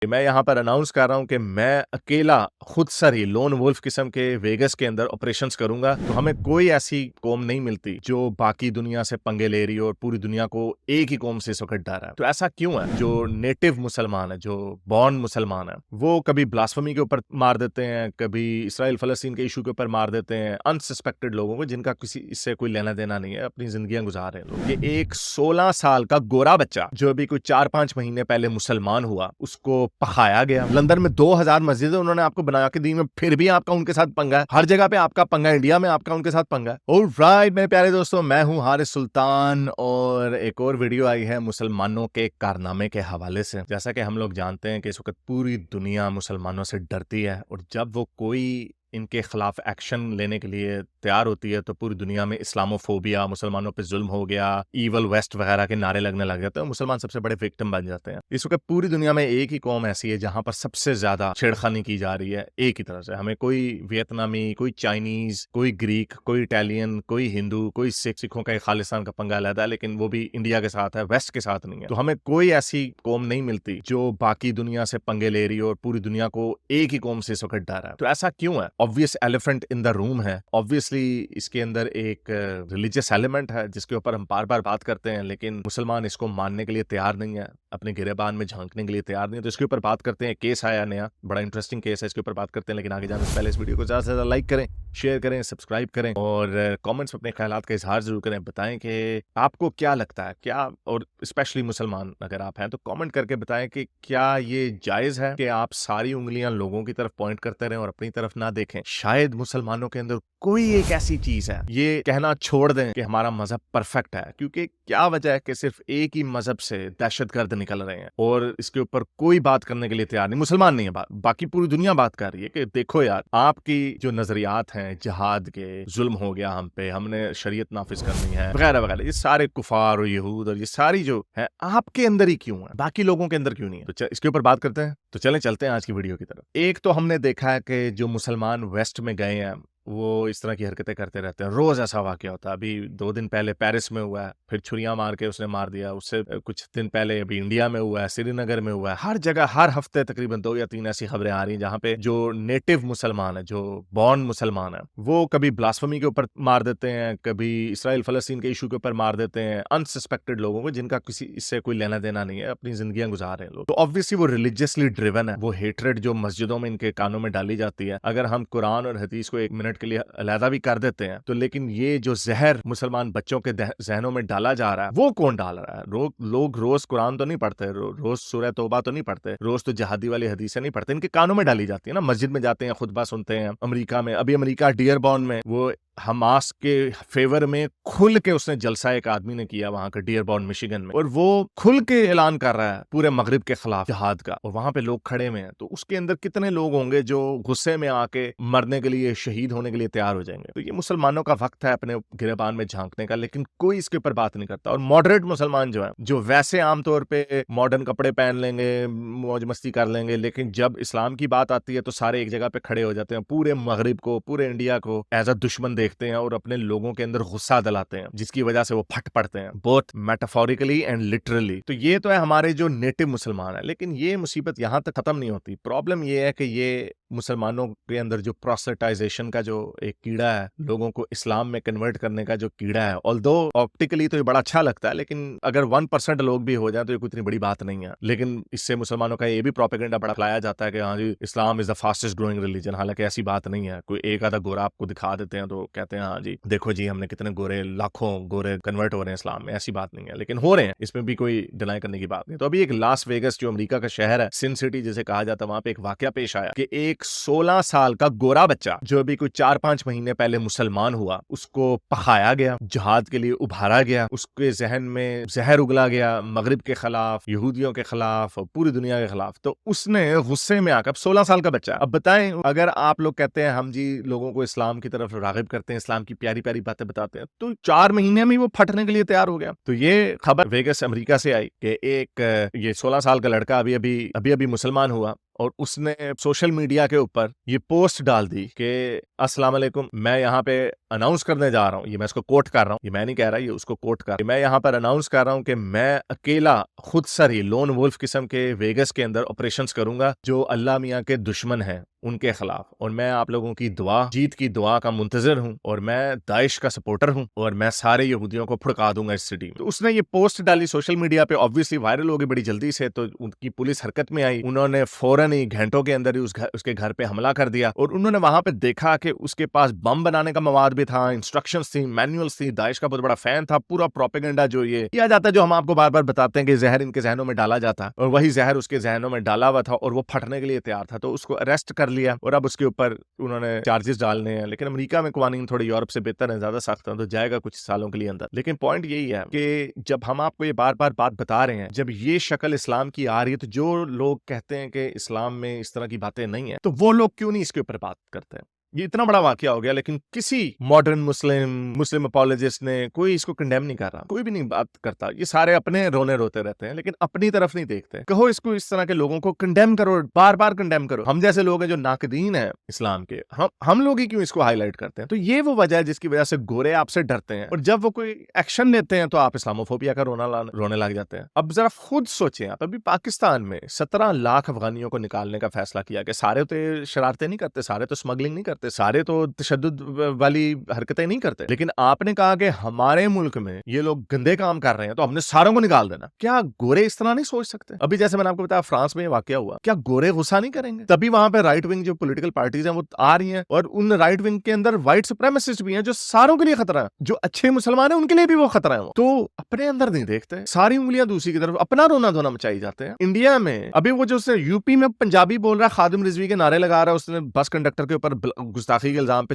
मैं यहाँ पर अनाउंस कर रहा हूँ कि मैं अकेला खुद सर ही लोन वुल्फ किस्म के वेगस के अंदर ऑपरेशंस करूंगा। तो हमें कोई ऐसी कौम नहीं मिलती जो बाकी दुनिया से पंगे ले रही हो और पूरी दुनिया को एक ही कौम से इस वक्त डर है। तो ऐसा क्यों है? जो नेटिव मुसलमान है, जो बॉर्न मुसलमान है, वो कभी ब्लास्फेमी के ऊपर मार देते हैं, कभी इसराइल फलस्तीन के इशू के ऊपर मार देते हैं अनसस्पेक्टेड लोगों को जिनका किसी इससे कोई लेना देना नहीं है, अपनी जिंदगियां गुजार रहे हैं लोग। ये एक 16 साल का गोरा बच्चा जो अभी कोई 4-5 महीने पहले मुसलमान हुआ, उसको पकाया गया। लंदन में 2000 मस्जिदें उन्होंने आपको बना के दी, में फिर भी आपका उनके साथ पंगा है। हर जगह पे आपका पंगा, इंडिया में आपका उनके साथ पंगा है। ऑलराइट मेरे प्यारे दोस्तों, मैं हूं हारिस सुल्तान और एक और वीडियो आई है मुसलमानों के कारनामे के हवाले से। जैसा कि हम लोग जानते हैं कि इस वक्त पूरी दुनिया मुसलमानों से डरती है और जब वो कोई इनके खिलाफ एक्शन लेने के लिए तैयार होती है तो पूरी दुनिया में इस्लामोफोबिया, मुसलमानों पे जुल्म हो गया, ईवल वेस्ट वगैरह के नारे लगने लग जाते हैं। मुसलमान सबसे बड़े विक्टिम बन जाते हैं। इस वक्त पूरी दुनिया में एक ही कौम ऐसी है जहां पर सबसे ज्यादा छेड़खानी की जा रही है एक ही तरह से। हमें कोई वियतनामी, कोई चाइनीज, कोई ग्रीक, कोई इटालियन, कोई हिंदू, कोई सिखों का खालिस्तान का पंगा अलग है, लेकिन वो भी इंडिया के साथ है, वेस्ट के साथ नहीं है। तो हमें कोई ऐसी कौम नहीं मिलती जो बाकी दुनिया से पंगे ले रही हो और पूरी दुनिया को एक ही कौम से इस वक्त डर है। तो ऐसा क्यों है? Obvious elephant in the room है। ऑब्वियसली इसके अंदर एक रिलीजियस एलिमेंट है जिसके ऊपर हम बार बार बात करते हैं, लेकिन मुसलमान इसको मानने के लिए तैयार नहीं है, अपने गिरेबान में झांकने के लिए तैयार नहीं है। तो इसके ऊपर बात करते हैं। केस आया नया, बड़ा इंटरेस्टिंग केस है, इसके ऊपर बात करते हैं। लेकिन आगे जाने से पहले इस वीडियो को ज्यादा से ज्यादा लाइक करें, शेयर करें, सब्सक्राइब करें और कमेंट्स में अपने ख्यालात का इजहार जरूर करें। बताएं कि आपको क्या लगता है, क्या, और स्पेशली मुसलमान अगर आप हैं तो कमेंट करके बताएं कि क्या ये जायज है कि आप सारी उंगलियां लोगों की तरफ पॉइंट करते रहें और अपनी तरफ ना देखें। शायद मुसलमानों के अंदर कोई एक ऐसी चीज है, ये कहना छोड़ दें कि हमारा मजहब परफेक्ट है, क्योंकि क्या वजह है कि सिर्फ एक ही मजहब से दहशतगर्द निकल रहे हैं और इसके ऊपर कोई बात करने के लिए तैयार नहीं। मुसलमान नहीं है, बाकी पूरी दुनिया बात कर रही है कि देखो यार, आपकी जो नजरियात हैं जिहाद के, जुल्म हो गया हम पे, हमने शरीयत नाफिज करनी है वगैरह वगैरह, ये सारे कुफार और यहूद और ये सारी जो है आपके अंदर ही क्यों है, बाकी लोगों के अंदर क्यों नहीं है? तो इसके ऊपर बात करते हैं। तो चलें चलते हैं आज की वीडियो की तरफ। एक तो हमने देखा है कि जो मुसलमान वेस्ट में गए हैं वो इस तरह की हरकतें करते रहते हैं। रोज ऐसा वाकया होता है। अभी 2 दिन पहले पेरिस में हुआ है, फिर छुरियां मार के उसने मार दिया। उससे कुछ दिन पहले अभी इंडिया में हुआ है, श्रीनगर में हुआ है। हर जगह हर हफ्ते तकरीबन 2 या 3 ऐसी खबरें आ रही हैं जहां पे जो नेटिव मुसलमान है, जो बॉर्न मुसलमान है, वो कभी ब्लास्फेमी के ऊपर मार देते हैं, कभी इसराइल फलस्तीन के इशू के ऊपर मार देते हैं अनसस्पेक्टेड लोगों को जिनका किसी इससे कोई लेना देना नहीं है, अपनी जिंदगियां गुजार रहे हैं लोग। तो ऑब्वियसली वो रिलीजियसली ड्रिवन है। वो हेट्रेड जो मस्जिदों में इनके कानों में डाली जाती है, अगर हम कुरान और हदीस को 1 मिनट के लिए अलहदा भी कर देते हैं तो, लेकिन ये जो जहर मुसलमान बच्चों के जहनों में डाला जा रहा है वो कौन डाल रहा है? लोग रोज कुरान तो नहीं पढ़ते, रोज सूरह तौबा तो नहीं पढ़ते, रोज तो जहादी वाली हदीसें नहीं पढ़ते, इनके कानों में डाली जाती है ना। मस्जिद में जाते हैं, खुतबा सुनते हैं। अमेरिका में, अभी अमेरिका डियरबॉर्न में वो हमास के फेवर में खुल के उसने जलसा एक आदमी ने किया वहां का, डियरबॉर्न मिशिगन में, और वो खुल के ऐलान कर रहा है पूरे मगरिब के खिलाफ जिहाद का, और वहां पे लोग खड़े में हैं। तो उसके अंदर कितने लोग होंगे जो गुस्से में आके मरने के लिए, शहीद होने के लिए तैयार हो जाएंगे? तो ये मुसलमानों का वक्त है अपने गिरेबान में झांकने का, लेकिन कोई इसके ऊपर बात नहीं करता। और मॉडरेट मुसलमान जो है, जो वैसे आमतौर पे मॉडर्न कपड़े पहन लेंगे, मौज मस्ती कर लेंगे, लेकिन जब इस्लाम की बात आती है तो सारे एक जगह पे खड़े हो जाते हैं, पूरे मगरिब को, पूरे इंडिया को एज अ दुश्मन देखते हैं और अपने लोगों के अंदर गुस्सा दिलाते हैं, जिसकी वजह से वो फट पड़ते हैं, बोथ मेटाफोरिकली एंड लिटरली। तो ये तो है हमारे जो नेटिव मुसलमान है, लेकिन ये मुसीबत यहां तक खत्म नहीं होती। प्रॉब्लम ये है कि ये मुसलमानों के अंदर जो प्रोसेटाइजेशन का जो एक कीड़ा है, लोगों को इस्लाम में कन्वर्ट करने का जो कीड़ा है, ऑल्दो ऑप्टिकली तो ये बड़ा अच्छा लगता है, लेकिन अगर 1% लोग भी हो जाए तो ये कोई इतनी बड़ी बात नहीं है। लेकिन इससे मुसलमानों का ये भी प्रोपेगेंडा बड़ा फैलाया जाता है कि हाँ जी, Islam is the fastest growing religion. हालांकि ऐसी बात नहीं है। कोई एक आधा गोरा आपको दिखा देते हैं तो कहते हैं हाँ जी देखो जी, हमने कितने गोरे, लाखों गोरे कन्वर्ट हो रहे हैं इस्लाम में। ऐसी बात नहीं है, लेकिन हो रहे हैं, इसमें भी कोई डिनाई करने की बात नहीं। तो अभी एक लास वेगस जो अमेरिका का शहर है, सिन सिटी जिसे कहा जाता है, वहां पे एक वाकया पेश आया कि एक 16 साल का गोरा बच्चा जो अभी कोई 4-5 महीने पहले मुसलमान हुआ, उसको पकाया गया, जिहाद के लिए उभारा गया, उसके जहन में जहर उगला गया मगरिब के खिलाफ, यहूदियों के खिलाफ और पूरी दुनिया के खिलाफ। तो उसने गुस्से में आकर, 16 साल का बच्चा, अब बताएं, अगर आप लोग कहते हैं हम जी लोगों को इस्लाम की तरफ रागिब करते हैं, इस्लाम की प्यारी प्यारी बातें बताते हैं, तो 4 महीने में वो फटने के लिए तैयार हो गया। तो ये खबर वेगस अमेरिका से आई कि एक ये 16 साल का लड़का अभी अभी मुसलमान हुआ और उसने सोशल मीडिया के ऊपर ये पोस्ट डाल दी कि अस्सलाम वालेकुम, मैं यहाँ पे अनाउंस करने जा रहा हूँ, ये मैं इसको कोट कर रहा हूँ, ये मैं नहीं कह रहा, ये उसको कोट कर, मैं यहाँ पर अनाउंस कर रहा हूँ कि मैं अकेला खुद सर ही लोन वुल्फ किस्म के वेगस के अंदर ऑपरेशंस करूंगा जो अल्लाह मियाँ के दुश्मन हैं उनके खिलाफ, और मैं आप लोगों की दुआ, जीत की दुआ का मुंतजर हूं, और मैं दाइश का सपोर्टर हूं, और मैं सारे यहूदियों को फुड़का दूंगा इस सिटी में। तो उसने ये पोस्ट डाली सोशल मीडिया पे, ऑब्वियसली वायरल हो गई बड़ी जल्दी से, तो उनकी पुलिस हरकत में आई, उन्होंने फौरन ही घंटों के अंदर ही उसके घर पे हमला कर दिया, और उन्होंने वहां पे देखा कि उसके पास बम बनाने का मवाद भी था, इंस्ट्रक्शंस थी, मैनुअल्स थी, दाइश का बहुत बड़ा फैन था, पूरा प्रोपेगेंडा जो ये किया जाता है, जो हम आपको बार बार बताते हैं कि जहर इनके जहनों में डाला जाता, और वही जहर उसके जहनों में डाला हुआ था और वो फटने के लिए तैयार था, तो उसको अरेस्ट कर लिया और अब उसके ऊपर उन्होंने चार्जेस डालने हैं। लेकिन अमेरिका में कवानीन थोड़े यूरोप से बेहतर है, ज्यादा सख्त है, तो जाएगा कुछ सालों के लिए अंदर। लेकिन पॉइंट यही है कि जब हम आपको ये बार बार बात बता रहे हैं, जब ये शक्ल इस्लाम की आ रही है, तो जो लोग कहते हैं कि इस्लाम में इस तरह की बातें नहीं है, तो वो लोग क्यों नहीं इसके ऊपर बात करते हैं? ये इतना बड़ा वाकया हो गया, लेकिन किसी मॉडर्न मुस्लिम अपोलोजिस्ट ने कोई इसको कंडेम नहीं कर रहा, कोई भी नहीं बात करता। ये सारे अपने रोने रोते रहते हैं, लेकिन अपनी तरफ नहीं देखते। कहो इसको, इस तरह के लोगों को कंडेम करो, बार बार कंडेम करो। हम जैसे लोग हैं जो नाकदीन है इस्लाम के, हम लोग ही क्यों इसको हाईलाइट करते हैं? तो ये वो वजह है जिसकी वजह से गोरे आपसे डरते हैं, और जब वो कोई एक्शन लेते हैं तो आप इस्लामोफोबिया का रोने लग जाते हैं। अब जरा खुद सोचें आप, अभी पाकिस्तान में 17 लाख अफगानियों को निकालने का फैसला किया कि सारे तो शरारतें नहीं करते, सारे तो स्मगलिंग नहीं करते, सारे तो तशद्दुद वाली हरकतें नहीं करते, लेकिन आपने कहा कि हमारे मुल्क में ये लोग गंदे काम कर रहे हैं तो हमने सारों को निकाल देना। क्या गोरे इस तरह नहीं सोच सकते? अभी जैसे मैंने आपको बताया फ्रांस में ये वाकया हुआ, क्या गोरे गुस्सा नहीं करेंगे? तभी वहां पे राइट विंग जो पॉलिटिकल पार्टीज हैं वो आ रही हैं, और उन राइट विंग के अंदर व्हाइट सुप्रीमेसिस्ट भी हैं जो सारों के लिए खतरा है, जो अच्छे मुसलमान हैं उनके लिए भी वो खतरा है। तो अपने अंदर नहीं देखते, सारी उंगलियां दूसरी की तरफ, अपना रोना धोना मचाई जाते हैं। इंडिया में अभी वो जो यूपी में पंजाबी बोल रहा है, खादिम रिजवी के नारे लगा रहा है, उसने बस कंडक्टर के ऊपर गुस्ताखी के इल्जाम पे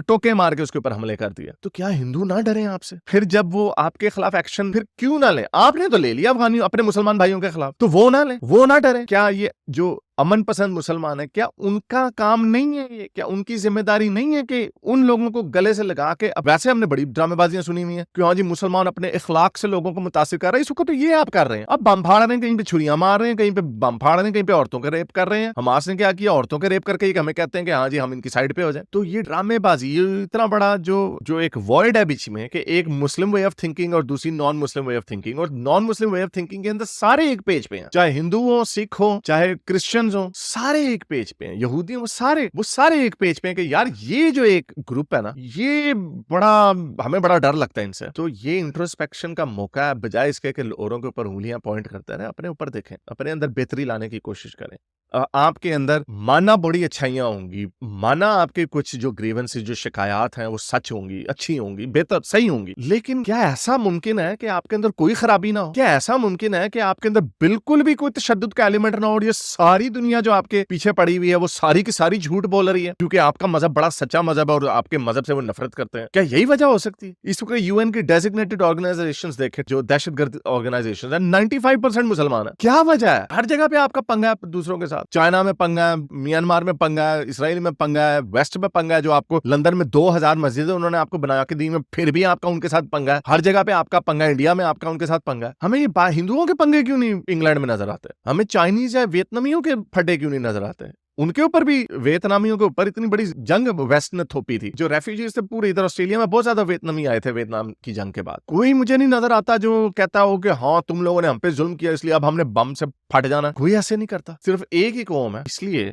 टोके मार के उसके ऊपर हमले कर दिया। तो क्या हिंदू ना डरे आपसे? फिर जब वो आपके खिलाफ एक्शन फिर क्यों ना ले? आपने तो ले लिया अफगानियों, अपने मुसलमान भाइयों के खिलाफ, तो वो ना ले, वो ना डरे? क्या ये जो अमन पसंद मुसलमान है, क्या उनका काम नहीं है ये? क्या उनकी जिम्मेदारी नहीं है कि उन लोगों को गले से लगा के? अब वैसे हमने बड़ी ड्रामेबाजियां सुनी हुई हैं कि हाँ जी मुसलमान अपने इखलाक से लोगों को मुतासिर कर रहे हैं, इसको तो ये आप कर रहे हैं। अब बम फाड़ रहे हैं, कहीं पे छुरियां मार रहे हैं, कहीं पे बम फाड़ रहे हैं, कहीं पे औरतों के रेप कर रहे हैं। हमास ने क्या किया? औरतों के रेप करके हमें कहते हैं कि हाँ जी हम इनकी साइड पे हो जाए। तो ये ड्रामेबाजी, ये इतना बड़ा जो एक वॉइड है बीच में कि एक मुस्लिम वे ऑफ थिंकिंग और दूसरी non Muslim way of thinking, और non Muslim way of thinking के अंदर सारे एक पेज पे हैं, चाहे हिंदू हो, सिख हो, चाहे क्रिश्चियंस हो, सारे एक पेज पे हैं, यहूदी वो सारे एक पेज पे हैं कि यार ये जो एक ग्रुप है ना, ये हमें बड़ा डर लगता है इनसे। तो ये इंट्रोस्पेक्शन का मौका है, बजाय इसके कि औरों के ऊपर उंगलियां पॉइंट करते रहे, अपने ऊपर देखें, अपने अंदर बेहतरी लाने की कोशिश करें। आपके अंदर माना बड़ी अच्छाइयां होंगी, माना आपके कुछ जो ग्रीवेंसेस, जो शिकायत हैं वो सच होंगी, अच्छी होंगी, बेहतर सही होंगी, लेकिन क्या ऐसा मुमकिन है कि आपके अंदर कोई खराबी ना हो? क्या ऐसा मुमकिन है कि आपके अंदर बिल्कुल भी कोई तशद्दुद का एलिमेंट ना हो, और ये सारी दुनिया जो आपके पीछे पड़ी हुई है वो सारी की सारी झूठ बोल रही है क्योंकि आपका मजहब बड़ा सच्चा मजहब है और आपके मजहब से वो नफरत करते हैं? क्या यही वजह हो सकती है? इस वक्त यूएन की डेजिग्नेटेड ऑर्गेनाइजेशंस देखें, जो दहशतगर्द ऑर्गेनाइजेशंस हैं, 95% मुसलमान है। क्या वजह है? हर जगह पे आपका पंगा है दूसरों के साथ। चाइना में पंगा है, म्यांमार में पंगा है, इसराइल में पंगा है, वेस्ट में पंगा है, जो आपको लंदन में 2000 मस्जिदें उन्होंने आपको बना के दी में फिर भी आपका उनके साथ पंगा है। हर जगह पे आपका पंगा, इंडिया में आपका उनके साथ पंगा है। हमें ये हिंदुओं के पंगे क्यों नहीं इंग्लैंड में नजर आते? हमें चाइनीज या वियतनामियों के फटे क्यों नहीं नजर आते? उनके ऊपर भी, वियतनामियों के ऊपर इतनी बड़ी जंग वेस्ट ने थोपी थी, जो रेफ्यूजीज थे पूरे इधर ऑस्ट्रेलिया में बहुत ज्यादा वियतनामी आए थे वियतनाम की जंग के बाद। कोई मुझे नहीं नजर आता जो कहता हो कि हाँ तुम लोगों ने हम पे जुल्म किया इसलिए अब हमने बम से फट जाना। कोई ऐसे नहीं करता, सिर्फ एक ही कौम है इसलिए।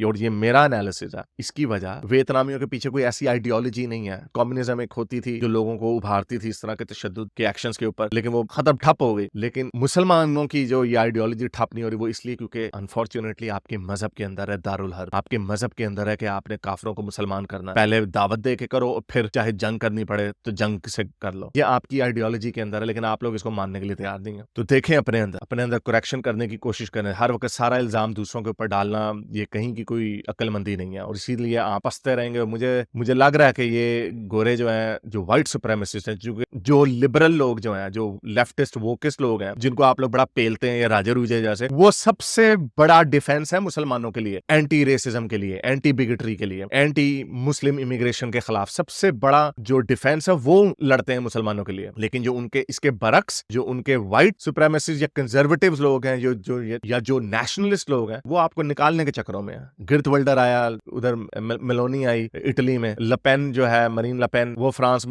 और ये मेरा एनालिसिस है, इसकी वजह वियतनामियों के पीछे कोई ऐसी आइडियोलॉजी नहीं है। कम्युनिज्म एक होती थी जो लोगों को उभारती थी इस तरह के तशद्दुद के एक्शंस के ऊपर, लेकिन वो खत्म ठप हो गई। लेकिन मुसलमानों की जो ये आइडियोलॉजी ठप नहीं हो रही, वो इसलिए क्योंकि अनफॉर्चुनेटली आपके मजहब के अंदर है दारुल हर्ब, आपके मजहब के अंदर है कि आपने काफरों को मुसलमान करना, पहले दावत दे के करो, फिर चाहे जंग करनी पड़े तो जंग से कर लो। ये आपकी आइडियोलॉजी के अंदर है, लेकिन आप लोग इसको मानने के लिए तैयार नहीं है। तो देखें अपने अंदर करेक्शन करने की कोशिश करें। हर वक्त सारा इल्जाम दूसरों के ऊपर डालना ये कहीं की कोई अक्लमंदी नहीं है, और इसीलिए आप हंसते रहेंगे। मुझे लग रहा है कि ये गोरे जो हैं, जो व्हाइट सुप्रीमेसिस्ट हैं, जो लिबरल लोग जो हैं, जो लेफ्टिस्ट वोकिस्ट लोग हैं, जिनको आप लोग बड़ा पेलते हैं, राजे रूजे जैसे, वो सबसे बड़ा डिफेंस है मुसलमानों के लिए, एंटी रेसिज्म के लिए, एंटी बिगेटरी के लिए, एंटी मुस्लिम इमिग्रेशन के खिलाफ सबसे बड़ा जो डिफेंस है वो लड़ते हैं मुसलमानों के लिए। लेकिन जो उनके इसके बरक्स, जो उनके व्हाइट सुप्रीमेसिस्ट या कंजर्वेटिव्स लोग हैं, जो या जो नेशनलिस्ट लोग हैं वो आपको निकालने के चक्करों में है। गिर्त विल्डर आया उधर, मेलोनी आई इटली में, लपेन जो है मरीन लपेन वो फ्रांस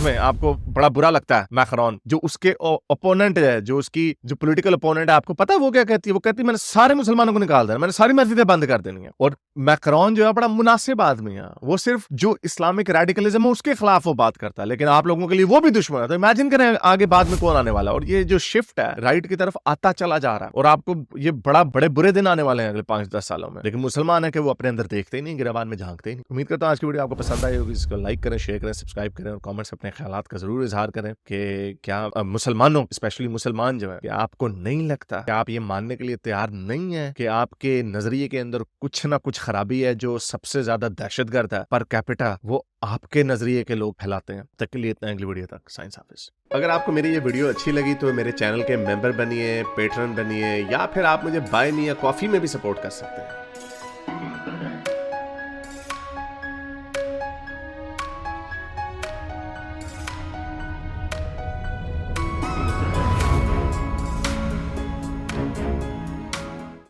में आपको बड़ा बुरा लगता है मैक्रोन, जो उसके ओपोनेंट है, जो उसकी जो पॉलिटिकल ओपोनेंट है, आपको पता है वो क्या कहती है? वो कहती है मैंने सारे मुसलमानों को निकाल देना, मैंने सारी मस्जिदें बंद कर देनी है। और मैक्रोन जो है बड़ा मुनासिब आदमी है, वो सिर्फ जो इस्लामिक रेडिकलिज्म है उसके खिलाफ वो बात करता है, लेकिन आप लोगों के लिए वो भी दुश्मन है। तो इमेजिन करें आगे बाद में कौन आने वाला है। और ये जो शिफ्ट है राइट की तरफ आता चला जा रहा है, और आपको ये बड़े बुरे दिन आने वाले हैं अगले 5-10 सालों में। लेकिन मुसलमान है कि वो अपने अंदर देखते ही नहीं, गिरबान में झांकते ही नहीं। उम्मीद करता हूं आज की वीडियो आपको पसंद आई होगी। इसको लाइक करें, शेयर करें, सब्सक्राइब करें और कमेंट्स अपने ख्यालात का जरूर इजहार करें कि क्या मुसलमानों, स्पेशली मुसलमान जो है, कि आपको नहीं लगता कि आप ये मानने के लिए तैयार नहीं है कि आपके नजरिए के अंदर कुछ ना कुछ खराबी है। जो सबसे ज्यादा दहशतगर्द है पर कैपिटा, वो आपके नजरिए के लोग फैलाते हैं। तक के लिए इतना, अगली वीडियो तक, साइंस हाफिज। अगर आपको मेरी ये वीडियो अच्छी लगी तो मेरे चैनल के मेंबर बनिए, पेट्रन बनिए, या फिर आप मुझे बाय मी या कॉफी में भी सपोर्ट कर सकते हैं।